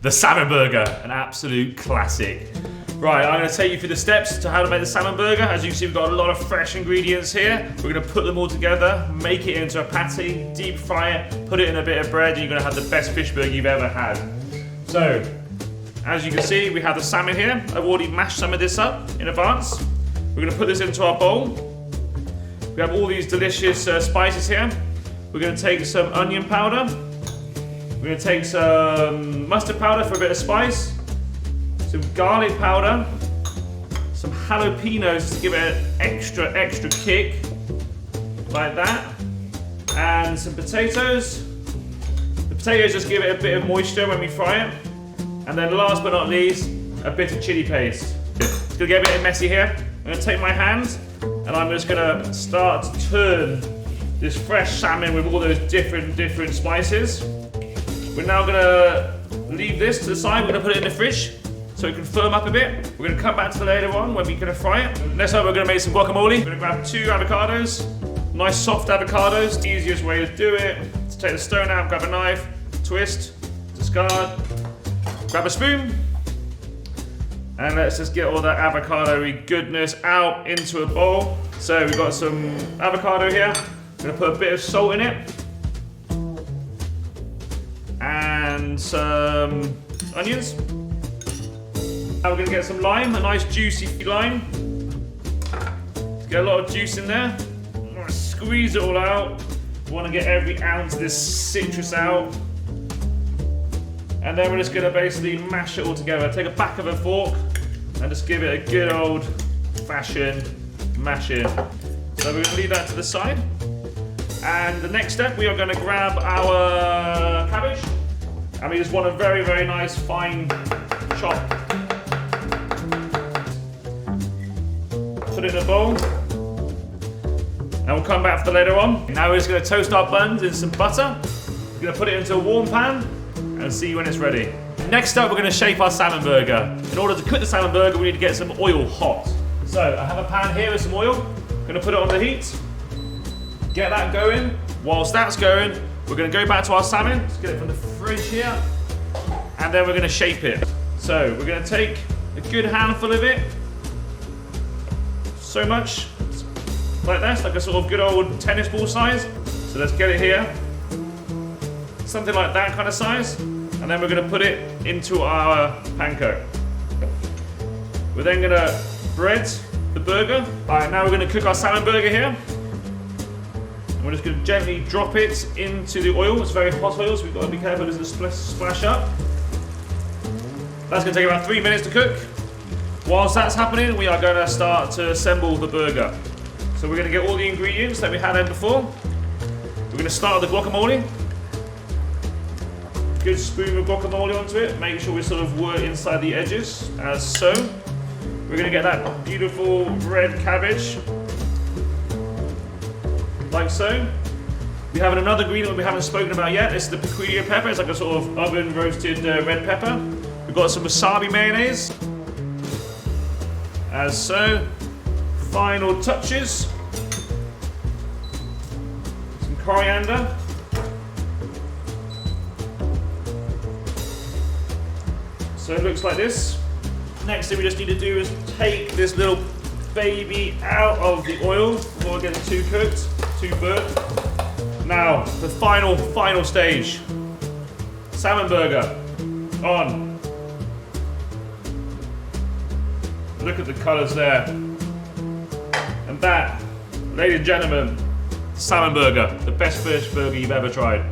The salmon burger, an absolute classic. Right, I'm going to take you through the steps to how to make the salmon burger. As you can see, we've got a lot of fresh ingredients here. We're going to put them all together, make it into a patty, deep fry it, put it in a bit of bread, and you're going to have the best fish burger you've ever had. So, as you can see, we have the salmon here. I've already mashed some of this up in advance. We're going to put this into our bowl. We have all these delicious spices here. We're going to take some onion powder. We're going to take some mustard powder for a bit of spice. Some garlic powder. Some jalapenos to give it an extra kick. Like that. And some potatoes. The potatoes just give it a bit of moisture when we fry it. And then last but not least, a bit of chili paste. It's gonna get a bit messy here. I'm gonna take my hand and I'm just gonna start to turn this fresh salmon with all those different spices. We're now gonna leave this to the side. We're gonna put it in the fridge so it can firm up a bit. We're gonna come back to it later on when we're gonna fry it. Next up, we're gonna make some guacamole. We're gonna grab 2 avocados, nice soft avocados. The easiest way to do it is to take the stone out, grab a knife, twist, discard. Grab a spoon, and let's just get all that avocado-y goodness out into a bowl. So we've got some avocado here. I'm gonna put a bit of salt in it, and some onions. Now we're gonna get some lime, a nice juicy lime. Let's get a lot of juice in there. I'm gonna squeeze it all out. We wanna get every ounce of this citrus out. And then we're just gonna basically mash it all together. Take a back of a fork and just give it a good old fashioned mashing. So we're gonna leave that to the side. And the next step, we are gonna grab our cabbage. And we just want a very nice fine chop. Put it in a bowl. And we'll come back for later on. Now we're just gonna toast our buns in some butter. We're gonna put it into a warm pan and see when it's ready. Next up, we're going to shape our salmon burger. In order to cook the salmon burger, we need to get some oil hot. So I have a pan here with some oil. I'm going to put it on the heat. Get that going. Whilst that's going, we're going to go back to our salmon. Let's get it from the fridge here. And then we're going to shape it. So we're going to take a good handful of it. So much. Like this, like a sort of good old tennis ball size. So let's get it here. Something like that kind of size, and then we're going to put it into our panko. We're then going to bread the burger. Alright, now we're going to cook our salmon burger here. And we're just going to gently drop it into the oil. It's very hot oil, so we've got to be careful it doesn't splash up. That's going to take about 3 minutes to cook. Whilst that's happening, we are going to start to assemble the burger. So we're going to get all the ingredients that we had in before. We're going to start with the guacamole. Good spoon of guacamole onto it. Make sure we sort of work inside the edges, as so. We're gonna get that beautiful red cabbage, like so. We have another ingredient we haven't spoken about yet. This is the piquillo pepper. It's like a sort of oven roasted red pepper. We've got some wasabi mayonnaise, as so. Final touches. Some coriander. So it looks like this. Next thing we just need to do is take this little baby out of the oil before getting too cooked, too burnt. Now, the final stage. Salmon burger. On. Look at the colours there. And that, ladies and gentlemen, salmon burger. The best fish burger you've ever tried.